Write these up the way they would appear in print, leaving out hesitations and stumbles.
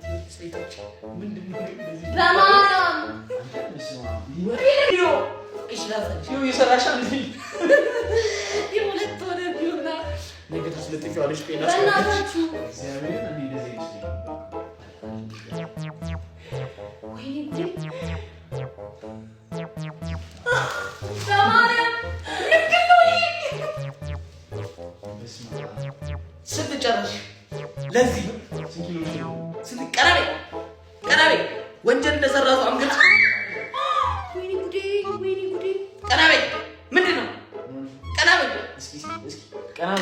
ቤት ሴቶች ምንድነው እንደዚህ ለማርያም እሺ ላሳይሽ ይሰራሻ እንዴ የሁለት ወደ ቢውና ነገ ታስለጥፊዋለሽ ጤና በእናታችሁ እግዚአብሔር እኔ እንደዚህ ነሽ ለማርያም ስትጨርሽ ለዚህ ስትቀራቤ ወንጀል እንደሰራው አምግጥ ወይኔ ጉዴ ቀራቤ ምንድነው ቀራቤ እስኪ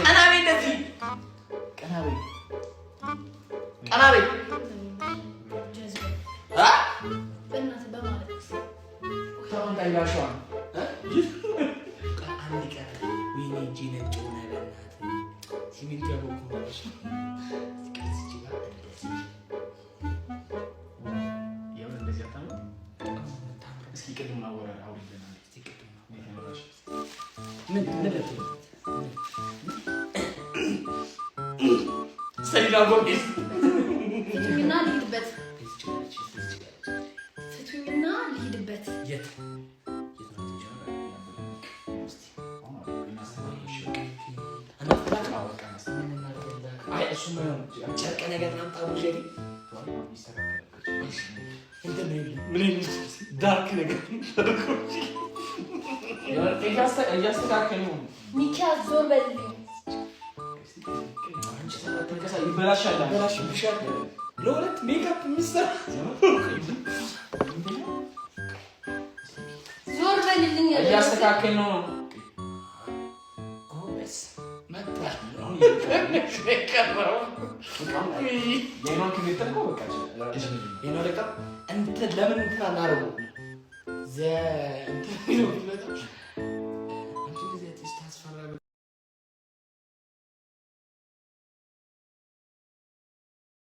ቀራቤ እንደዚህ ቀራቤ አ በእናትህ በማለት ታውንታይላሽዋ አንድ ቀን ወይኔ እጄ ነጭ ሆነ በእናትህ ሲሚንቶ ያቦኩማለሽ ከዚህ ጋር እንደዚህ የምን እንደዚህ አታምሩ እስኪ ቅድም አውሪልናል እስኪ ቅድም ምን ሰይዳ ጎንስ ፍቱኝና ልሂድበት የት ጨርቅ ነገር ናምጣ ቡጀሪ ምን ዳርክ ነገር እያስተካከሉ ሚኪያስ ዞር በልልኝ ይበላሻል ለሁለት ሜካፕ የሚሰራ ዞር በልልኝ እያስተካከል ነው ለምን እንትን አናደርገው